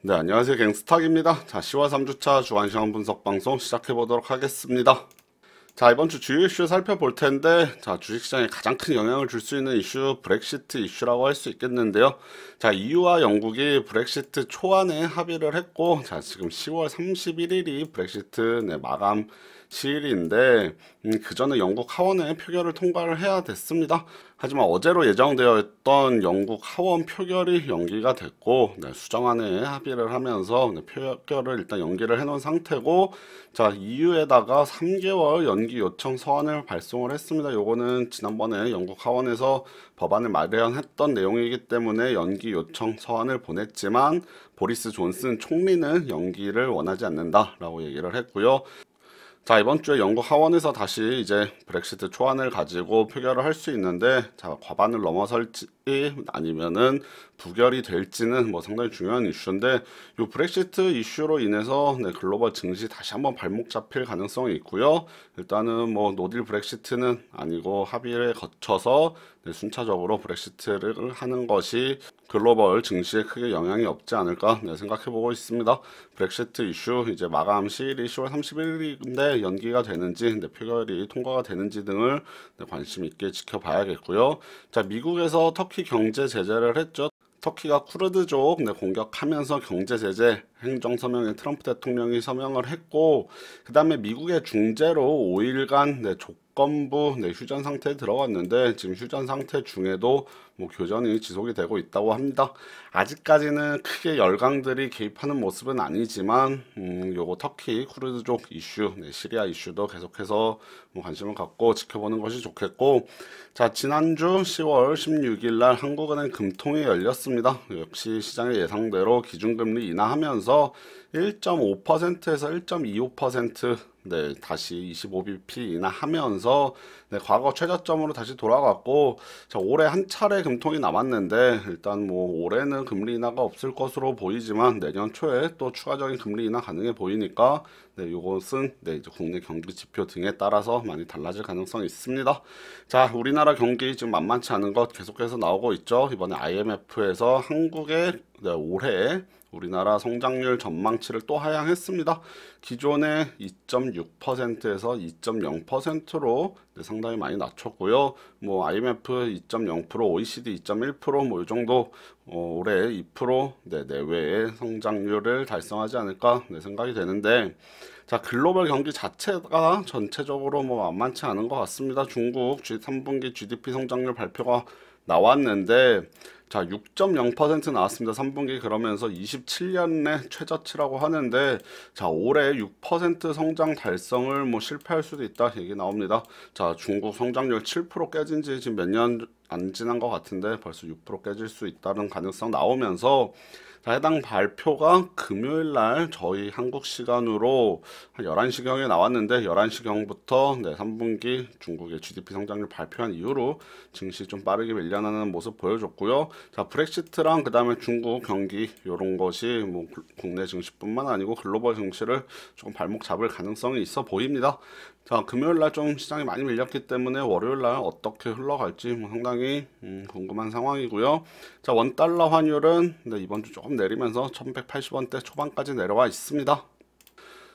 네, 안녕하세요. 갱스탁입니다. 자, 10월 3주차 주간시황 분석 방송 시작해 보도록 하겠습니다. 자, 이번 주 주요 이슈 살펴볼 텐데, 자, 주식시장에 가장 큰 영향을 줄 수 있는 이슈, 브렉시트 이슈라고 할 수 있겠는데요. 자, EU와 영국이 브렉시트 초안에 합의를 했고, 자, 지금 10월 31일이 브렉시트 마감 시일인데, 그 전에 영국 하원의 표결을 통과를 해야 됐습니다. 하지만 어제로 예정되어 있던 영국 하원 표결이 연기가 됐고, 수정안에 합의를 하면서 표결을 일단 연기를 해놓은 상태고, 자, EU에다가 3개월 연기 요청 서한을 발송을 했습니다. 요거는 지난번에 영국 하원에서 법안을 마련했던 내용이기 때문에 연기 요청 서한을 보냈지만, 보리스 존슨 총리는 연기를 원하지 않는다라고 얘기를 했고요. 자, 이번 주에 영국 하원에서 다시 이제 브렉시트 초안을 가지고 표결을 할 수 있는데, 자, 과반을 넘어설지 아니면은 부결이 될지는 뭐 상당히 중요한 이슈인데, 이 브렉시트 이슈로 인해서 글로벌 증시 다시 한번 발목 잡힐 가능성이 있고요. 일단은 뭐 노딜 브렉시트는 아니고 합의를 거쳐서 순차적으로 브렉시트를 하는 것이 글로벌 증시에 크게 영향이 없지 않을까 생각해 보고 있습니다. 브렉시트 이슈 이제 마감 시일이 10월 31일인데 연기가 되는지, 표결이 통과가 되는지 등을 관심 있게 지켜봐야겠고요. 자, 미국에서 터키 경제 제재를 했죠. 터키가 쿠르드족 공격하면서 경제 제재 행정 서명에 트럼프 대통령이 서명을 했고, 그 다음에 미국의 중재로 5일간 조건부 휴전 상태에 들어갔는데, 지금 휴전 상태 중에도 뭐 교전이 지속이 되고 있다고 합니다. 아직까지는 크게 열강들이 개입하는 모습은 아니지만, 요거 터키 쿠르드족 이슈, 시리아 이슈도 계속해서 뭐 관심을 갖고 지켜보는 것이 좋겠고, 자, 지난주 10월 16일 날 한국은행 금통이 열렸습니다. 역시 시장의 예상대로 기준금리 인하하면서 1.5%에서 1.25% 다시 25bp 인하하면서 과거 최저점으로 다시 돌아갔고, 자, 올해 한 차례 금통이 남았는데 일단 뭐 올해는 금리 인하가 없을 것으로 보이지만 내년 초에 또 추가적인 금리 인하 가능해 보이니까 이것은 이제 국내 경기 지표 등에 따라서 많이 달라질 가능성이 있습니다. 자, 우리나라 경기 지금 만만치 않은 것 계속해서 나오고 있죠. 이번에 IMF에서 한국의 올해 우리나라 성장률 전망치를 또 하향했습니다. 기존의 2.6%에서 2.0%로 상당히 많이 낮췄고요. 뭐 IMF 2.0%, OECD 2.1%뭐 이 정도 올해 2% 내외의 성장률을 달성하지 않을까 생각이 되는데, 자, 글로벌 경기 자체가 전체적으로 뭐 만만치 않은 것 같습니다. 중국 3분기 GDP 성장률 발표가 나왔는데, 자, 6.0% 나왔습니다. 3분기. 그러면서 27년 내 최저치라고 하는데, 자, 올해 6% 성장 달성을 뭐 실패할 수도 있다 얘기 나옵니다. 자, 중국 성장률 7% 깨진 지 지금 몇 년 안 지난 것 같은데 벌써 6% 깨질 수 있다는 가능성 나오면서, 자, 해당 발표가 금요일 날 저희 한국 시간으로 한 11시경에 나왔는데, 11시경부터 3분기 중국의 GDP 성장률 발표한 이후로 증시 좀 빠르게 밀려나는 모습 보여줬고요. 자, 브렉시트랑 그 다음에 중국 경기 이런 것이 뭐 국내 증시뿐만 아니고 글로벌 증시를 조금 발목 잡을 가능성이 있어 보입니다. 자, 금요일 날 좀 시장이 많이 밀렸기 때문에 월요일 날 어떻게 흘러갈지 뭐 상당히 궁금한 상황이고요. 자, 원달러 환율은 이번 주 조금 내리면서 1180원대 초반까지 내려와 있습니다.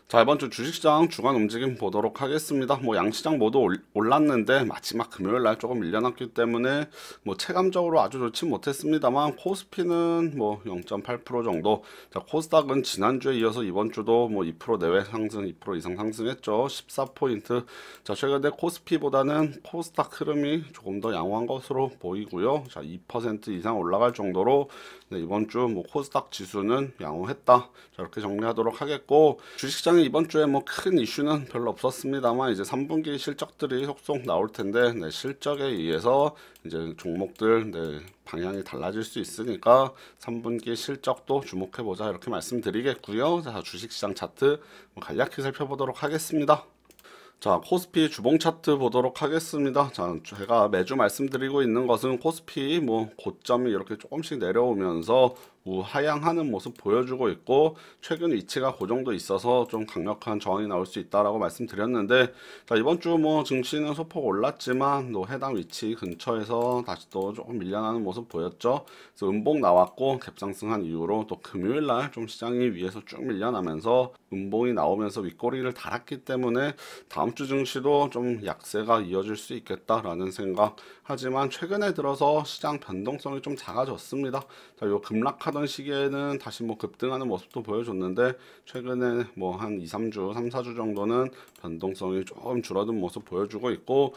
자, 이번 주 주식시장 주간 움직임 보도록 하겠습니다. 뭐 양시장 모두 올랐는데 마지막 금요일 날 조금 밀려났기 때문에 뭐 체감적으로 아주 좋지 못했습니다만, 코스피는 뭐 0.8% 정도, 자, 코스닥은 지난주에 이어서 이번 주도 뭐 2% 내외 상승, 2% 이상 상승했죠. 14포인트. 자, 최근에 코스피보다는 코스닥 흐름이 조금 더 양호한 것으로 보이고요. 자, 2% 이상 올라갈 정도로 이번 주 뭐 코스닥 지수는 양호했다. 자, 이렇게 정리하도록 하겠고, 주식시장 이번 주에 뭐 큰 이슈는 별로 없었습니다만, 이제 3분기 실적들이 속속 나올 텐데, 실적에 의해서 이제 종목들 방향이 달라질 수 있으니까 3분기 실적도 주목해보자 이렇게 말씀드리겠고요. 자, 주식시장 차트 간략히 살펴보도록 하겠습니다. 자, 코스피 주봉 차트 보도록 하겠습니다. 자, 제가 매주 말씀드리고 있는 것은 코스피 뭐 고점이 이렇게 조금씩 내려오면서 우하향하는 모습 보여주고 있고 최근 위치가 그 정도 있어서 좀 강력한 저항이 나올 수 있다라고 말씀드렸는데, 자 이번 주 뭐 증시는 소폭 올랐지만 또 해당 위치 근처에서 다시 또 조금 밀려나는 모습 보였죠. 그래서 음봉 나왔고 갭상승한 이후로 또 금요일 날 좀 시장이 위에서 쭉 밀려나면서 음봉이 나오면서 윗꼬리를 달았기 때문에 다음 주 증시도 좀 약세가 이어질 수 있겠다라는 생각. 하지만 최근에 들어서 시장 변동성이 좀 작아졌습니다. 자, 요 급락하던 시기에는 다시 뭐 급등하는 모습도 보여줬는데 최근에 뭐 한 2, 3주, 3, 4주 정도는 변동성이 조금 줄어든 모습 보여주고 있고,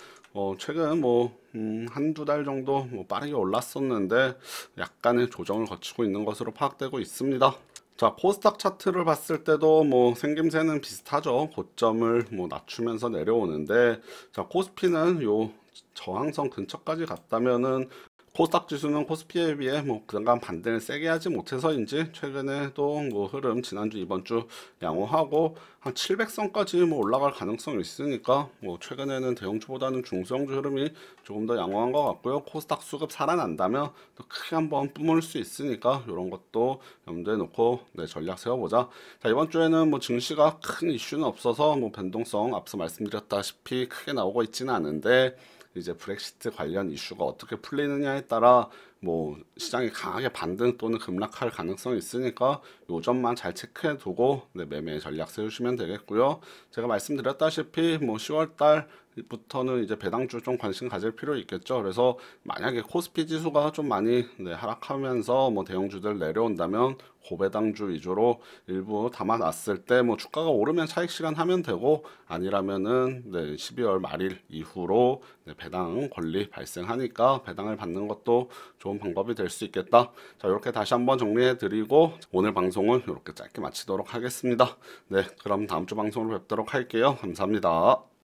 최근 뭐 한두 달 정도 뭐 빠르게 올랐었는데 약간의 조정을 거치고 있는 것으로 파악되고 있습니다. 자, 코스닥 차트를 봤을 때도 뭐 생김새는 비슷하죠. 고점을 뭐 낮추면서 내려오는데, 자, 코스피는 요 저항선 근처까지 갔다면은 코스닥 지수는 코스피에 비해 뭐 그간 반등을 세게 하지 못해서인지 최근에도 뭐 흐름 지난주 이번주 양호하고 한 700선까지 뭐 올라갈 가능성이 있으니까 뭐 최근에는 대형주보다는 중소형주 흐름이 조금 더 양호한 것 같고요. 코스닥 수급 살아난다면 또 크게 한번 뿜을 수 있으니까 이런 것도 염두에 놓고 네, 전략 세워보자. 자, 이번 주에는 뭐 증시가 큰 이슈는 없어서 뭐 변동성 앞서 말씀드렸다시피 크게 나오고 있지는 않은데, 이제 브렉시트 관련 이슈가 어떻게 풀리느냐에 따라 뭐 시장이 강하게 반등 또는 급락할 가능성이 있으니까 요 점만 잘 체크해 두고 네, 매매 전략 세우시면 되겠고요. 제가 말씀드렸다시피 뭐 10월 달부터는 이제 배당주 좀 관심 가질 필요 있겠죠. 그래서 만약에 코스피 지수가 좀 많이 네, 하락하면서 뭐 대형주들 내려온다면 고배당주 위주로 일부 담아놨을 때 뭐 주가가 오르면 차익 실현 하면 되고, 아니라면은 네, 12월 말일 이후로 네, 배당 권리 발생하니까 배당을 받는 것도 좋은 방법이 될 수 있겠다. 자, 이렇게 다시 한번 정리해 드리고 오늘 방송은 이렇게 짧게 마치도록 하겠습니다. 네, 그럼 다음 주 방송으로 뵙도록 할게요. 감사합니다.